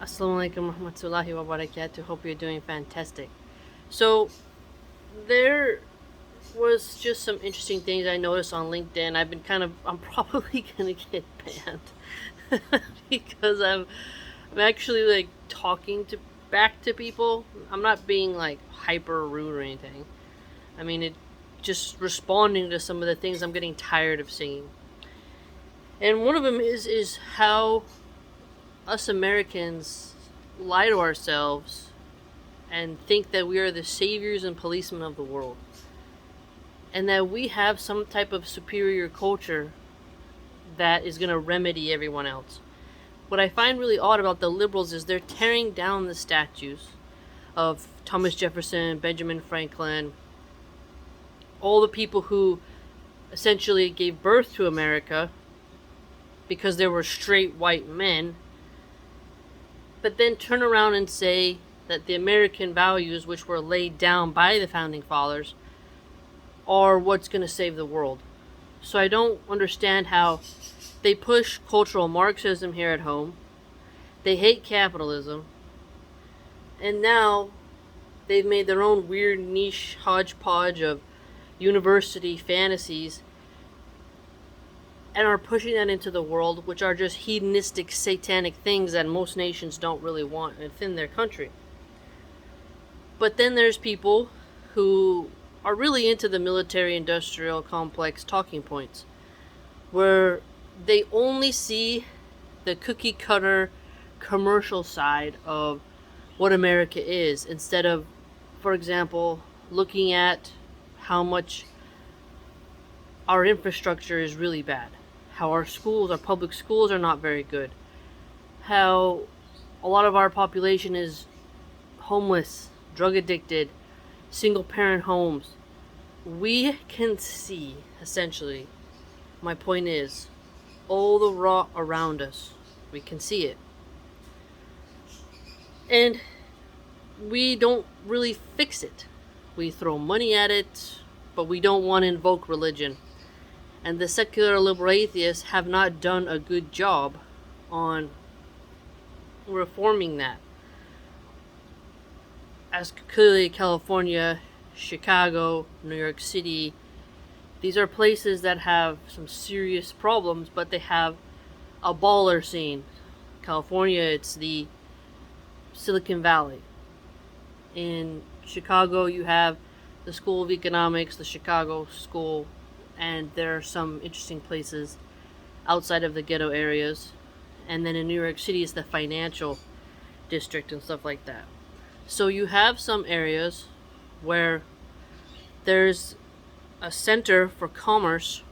Assalamu alaikum warahmatullahi wabarakatuh. Hope you're doing fantastic. So, there was just some interesting things I noticed on LinkedIn. I'm probably gonna get banned because I'm actually like talking to back to people. I'm not being like hyper rude or anything. I mean, it just responding to some of the things I'm getting tired of seeing. And one of them is how us Americans lie to ourselves and think that we are the saviors and policemen of the world, and that we have some type of superior culture that is going to remedy everyone else. What I find really odd about the liberals is they're tearing down the statues of Thomas Jefferson, Benjamin Franklin, all the people who essentially gave birth to America because they were straight white men, but then turn around and say that the American values, which were laid down by the founding fathers, are what's going to save the world. So I don't understand how they push cultural Marxism here at home, they hate capitalism, and now they've made their own weird niche hodgepodge of university fantasies and are pushing that into the world, which are just hedonistic, satanic things that most nations don't really want within their country. But then there's people who are really into the military-industrial complex talking points, where they only see the cookie-cutter commercial side of what America is, instead of, for example, looking at how much our infrastructure is really bad, how our public schools are not very good, how a lot of our population is homeless, drug addicted, single parent homes. We can see, essentially, my point is, all the rot around us. We can see it. And we don't really fix it. We throw money at it, but we don't want to invoke religion. And the secular liberal atheists have not done a good job on reforming that. As clearly California, Chicago, New York City, these are places that have some serious problems, but they have a baller scene. California, it's the Silicon Valley. In Chicago, you have the School of Economics, the Chicago School, and there are some interesting places outside of the ghetto areas. And then in New York City, it's the financial district and stuff like that. So you have some areas where there's a center for commerce,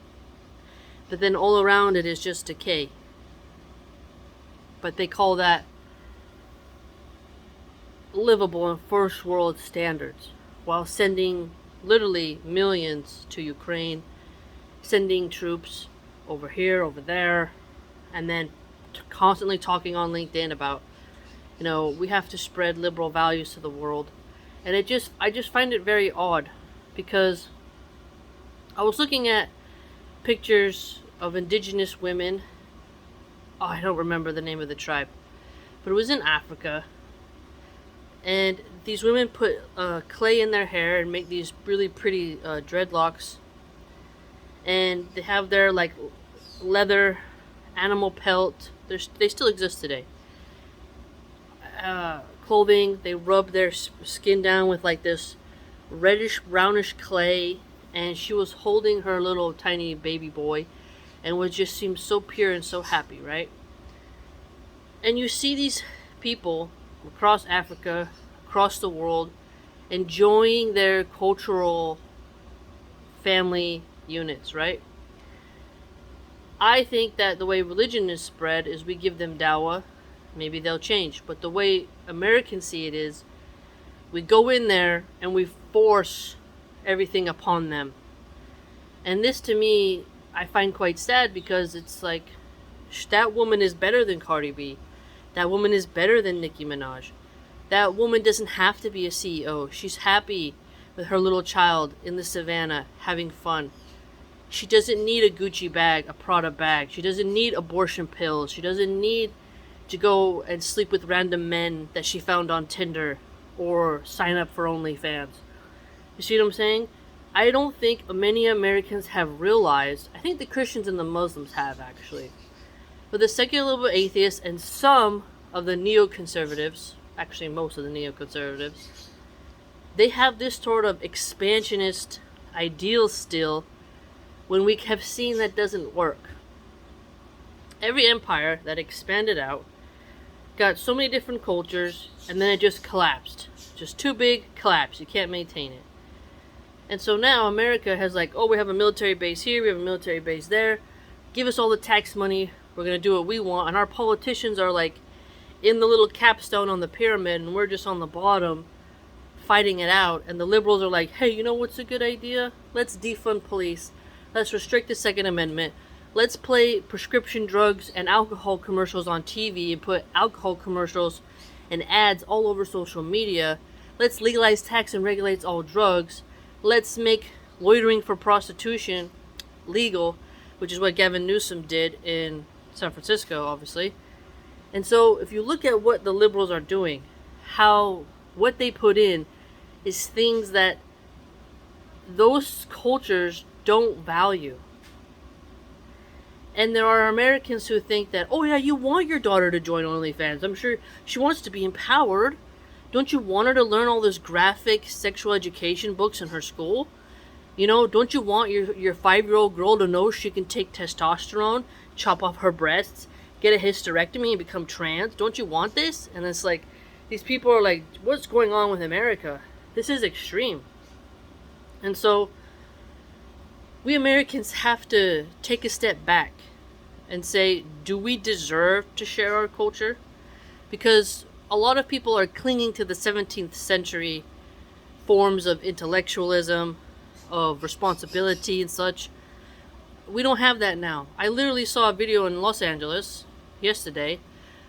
but then all around it is just decay. But they call that livable in first world standards, while sending literally millions to Ukraine, sending troops over here, over there, and then constantly talking on LinkedIn about, we have to spread liberal values to the world. And I just find it very odd, because I was looking at pictures of indigenous women. Oh, I don't remember the name of the tribe, but it was in Africa. And these women put clay in their hair and make these really pretty dreadlocks. And they have their like leather, animal pelt. They still exist today. Clothing. They rub their skin down with like this reddish brownish clay. And she was holding her little tiny baby boy, and would just seem so pure and so happy, right? And you see these people across Africa, across the world, enjoying their cultural family units, right? I think that the way religion is spread is we give them dawah, maybe they'll change. But the way Americans see it is, we go in there and we force everything upon them. And this, to me, I find quite sad, because it's like, that woman is better than Cardi B. That woman is better than Nicki Minaj. That woman doesn't have to be a CEO. She's happy with her little child in the savannah, having fun. She doesn't need a Gucci bag, a Prada bag. She doesn't need abortion pills. She doesn't need to go and sleep with random men that she found on Tinder or sign up for OnlyFans. You see what I'm saying? I don't think many Americans have realized, I think the Christians and the Muslims have actually, but the secular liberal atheists and some of the neoconservatives, actually most of the neoconservatives, they have this sort of expansionist ideal still when we have seen that doesn't work. Every empire that expanded out got so many different cultures and then it just collapsed. Just too big, collapsed. You can't maintain it. And so now America has like, oh, we have a military base here, we have a military base there. Give us all the tax money. We're going to do what we want. And our politicians are like in the little capstone on the pyramid and we're just on the bottom fighting it out. And the liberals are like, hey, you know what's a good idea? Let's defund police. Let's restrict the Second Amendment. Let's play prescription drugs and alcohol commercials on TV and put alcohol commercials and ads all over social media. Let's legalize tax and regulate all drugs. Let's make loitering for prostitution legal, which is what Gavin Newsom did in San Francisco, obviously. And so if you look at what the liberals are doing, what they put in is things that those cultures don't value. And there are Americans who think that, oh yeah, you want your daughter to join OnlyFans. I'm sure she wants to be empowered. Don't you want her to learn all this graphic sexual education books in her school? You know, don't you want your 5-year-old girl to know she can take testosterone, chop off her breasts, get a hysterectomy and become trans? Don't you want this? And it's like, these people are like, what's going on with America? This is extreme. And so, we Americans have to take a step back and say, do we deserve to share our culture? Because a lot of people are clinging to the 17th century forms of intellectualism, of responsibility and such. We don't have that now. I literally saw a video in Los Angeles yesterday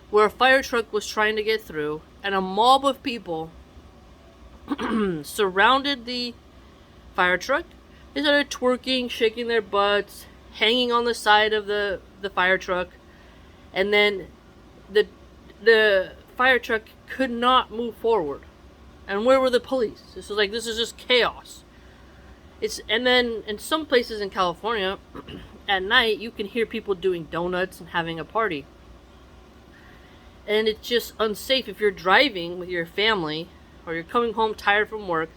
where a fire truck was trying to get through and a mob of people surrounded the fire truck. They started twerking, shaking their butts, hanging on the side of the fire truck, and then the fire truck could not move forward. And where were the police? This is just chaos. And then in some places in California, at night you can hear people doing donuts and having a party. And it's just unsafe if you're driving with your family or you're coming home tired from work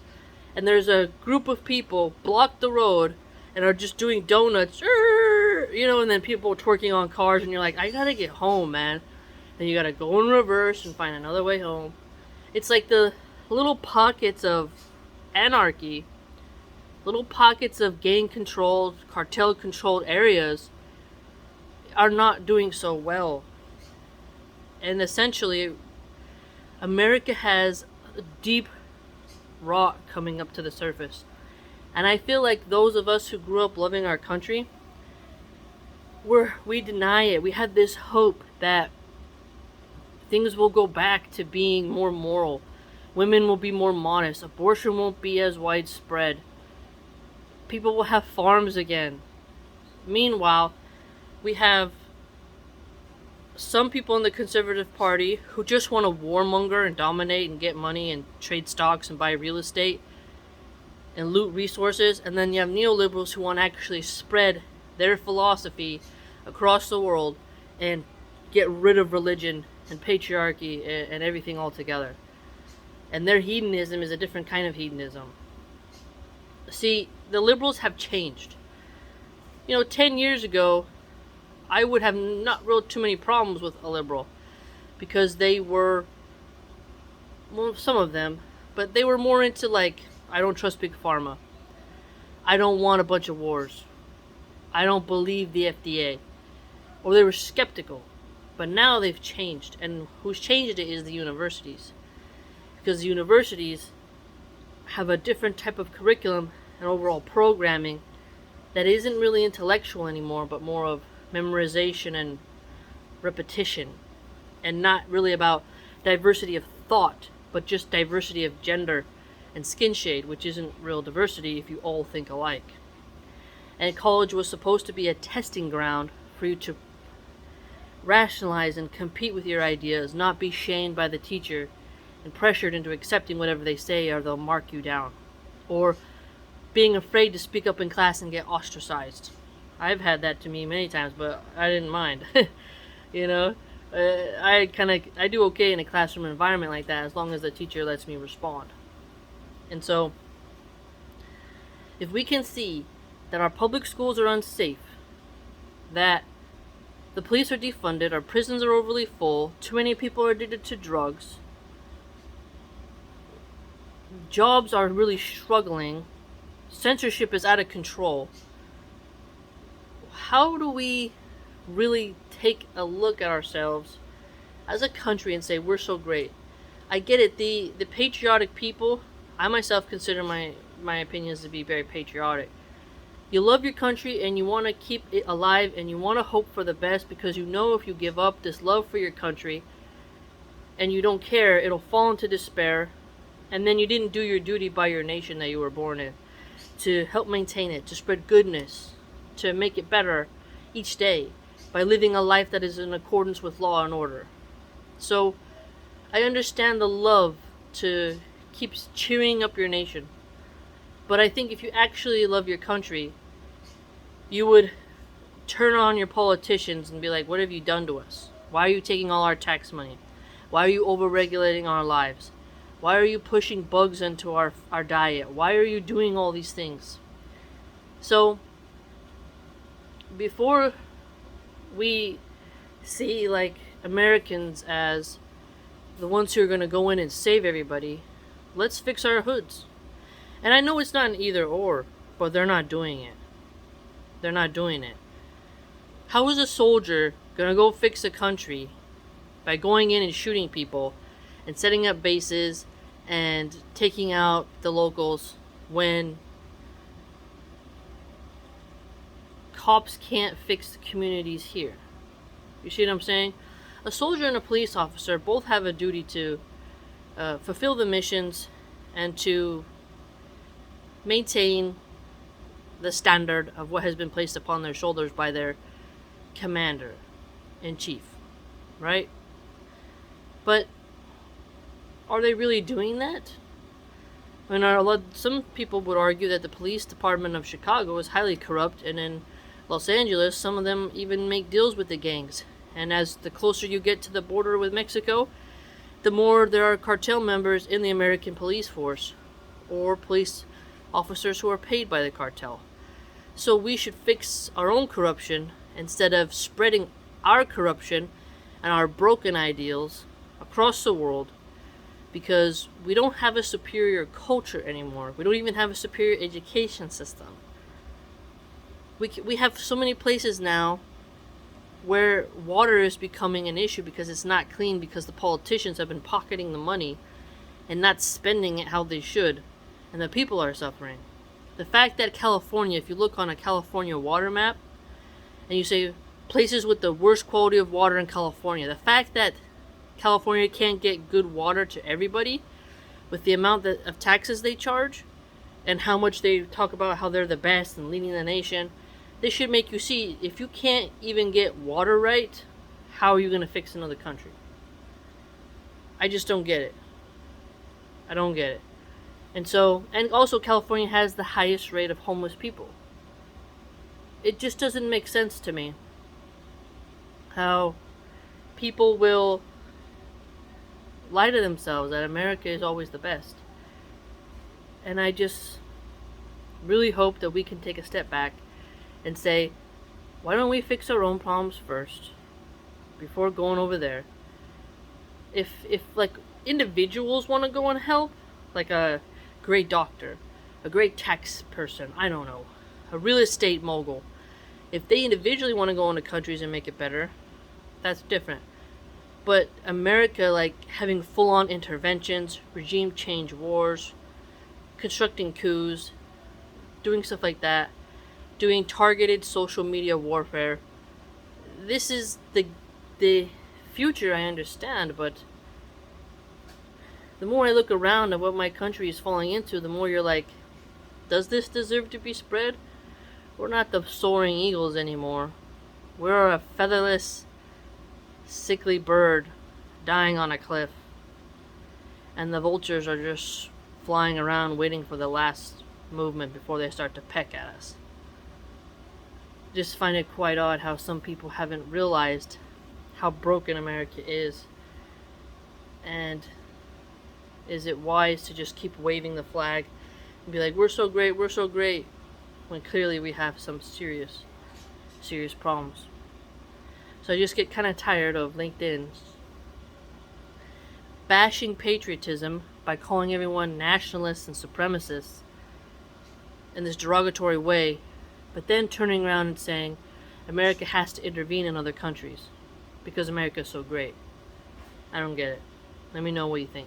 and there's a group of people block the road and are just doing donuts, and then people twerking on cars, and you're like, I gotta get home, man. Then you gotta go in reverse and find another way home. It's like the little pockets of anarchy, little pockets of gang-controlled, cartel-controlled areas are not doing so well. And essentially, America has a deep rot coming up to the surface. And I feel like those of us who grew up loving our country, we deny it. We had this hope that things will go back to being more moral. Women will be more modest. Abortion won't be as widespread. People will have farms again. Meanwhile, we have some people in the Conservative Party who just want to warmonger and dominate and get money and trade stocks and buy real estate and loot resources. And then you have neoliberals who want to actually spread their philosophy across the world and get rid of religion and patriarchy and everything altogether. And their hedonism is a different kind of hedonism. See, the liberals have changed. 10 years ago, I would have not really too many problems with a liberal because they were, well, some of them, but they were more into like, I don't trust big pharma. I don't want a bunch of wars. I don't believe the FDA. Or they were skeptical. But now they've changed, and who's changed it is the universities. Because the universities have a different type of curriculum and overall programming that isn't really intellectual anymore, but more of memorization and repetition, and not really about diversity of thought, but just diversity of gender and skin shade, which isn't real diversity if you all think alike. And college was supposed to be a testing ground for you to rationalize and compete with your ideas, not be shamed by the teacher and pressured into accepting whatever they say or they'll mark you down. Or being afraid to speak up in class and get ostracized. I've had that to me many times, but I didn't mind. you know, I do okay in a classroom environment like that as long as the teacher lets me respond. And so, if we can see that our public schools are unsafe, that the police are defunded, our prisons are overly full, too many people are addicted to drugs, jobs are really struggling, censorship is out of control, how do we really take a look at ourselves as a country and say we're so great? I get it, the patriotic people, I myself consider my opinions to be very patriotic. You love your country and you want to keep it alive and you want to hope for the best because you know if you give up this love for your country and you don't care, it'll fall into despair, and then you didn't do your duty by your nation that you were born in to help maintain it, to spread goodness, to make it better each day by living a life that is in accordance with law and order. So I understand the love to keep cheering up your nation, but I think if you actually love your country, you would turn on your politicians and be like, what have you done to us? Why are you taking all our tax money? Why are you over-regulating our lives? Why are you pushing bugs into our diet? Why are you doing all these things? So, before we see like Americans as the ones who are going to go in and save everybody, let's fix our hoods. And I know it's not an either or, but they're not doing it. They're not doing it. How is a soldier going to go fix a country by going in and shooting people and setting up bases and taking out the locals when cops can't fix the communities here? You see what I'm saying? A soldier and a police officer both have a duty to fulfill the missions and to maintain the standard of what has been placed upon their shoulders by their commander in chief, right? But are they really doing that? Some people would argue that the police department of Chicago is highly corrupt, and in Los Angeles, some of them even make deals with the gangs. And as the closer you get to the border with Mexico, the more there are cartel members in the American police force, or police officers who are paid by the cartel. So we should fix our own corruption instead of spreading our corruption and our broken ideals across the world, because we don't have a superior culture anymore. We don't even have a superior education system. We have so many places now where water is becoming an issue because it's not clean, because the politicians have been pocketing the money and not spending it how they should, and the people are suffering. The fact that California, if you look on a California water map and you say places with the worst quality of water in California, the fact that California can't get good water to everybody with the amount of taxes they charge and how much they talk about how they're the best and leading the nation, this should make you see, if you can't even get water right, how are you going to fix another country? I just don't get it. I don't get it. And also California has the highest rate of homeless people. It just doesn't make sense to me how people will lie to themselves that America is always the best. And I just really hope that we can take a step back and say, why don't we fix our own problems first before going over there? If like individuals want to go and help, like a great doctor, a great tax person, I don't know, a real estate mogul, if they individually want to go into countries and make it better, that's different. But America, like having full-on interventions, regime change wars, constructing coups, doing stuff like that, doing targeted social media warfare, this is the future, I understand, but the more I look around at what my country is falling into, the more you're like, does this deserve to be spread? We're not the soaring eagles anymore. We're a featherless sickly bird dying on a cliff, and the vultures are just flying around waiting for the last movement before they start to peck at us. Just find it quite odd how some people haven't realized how broken America is, and is it wise to just keep waving the flag and be like, we're so great, when clearly we have some serious problems. So I just get kind of tired of LinkedIn bashing patriotism by calling everyone nationalists and supremacists in this derogatory way, but then turning around and saying America has to intervene in other countries because America is so great. I don't get it. Let me know what you think.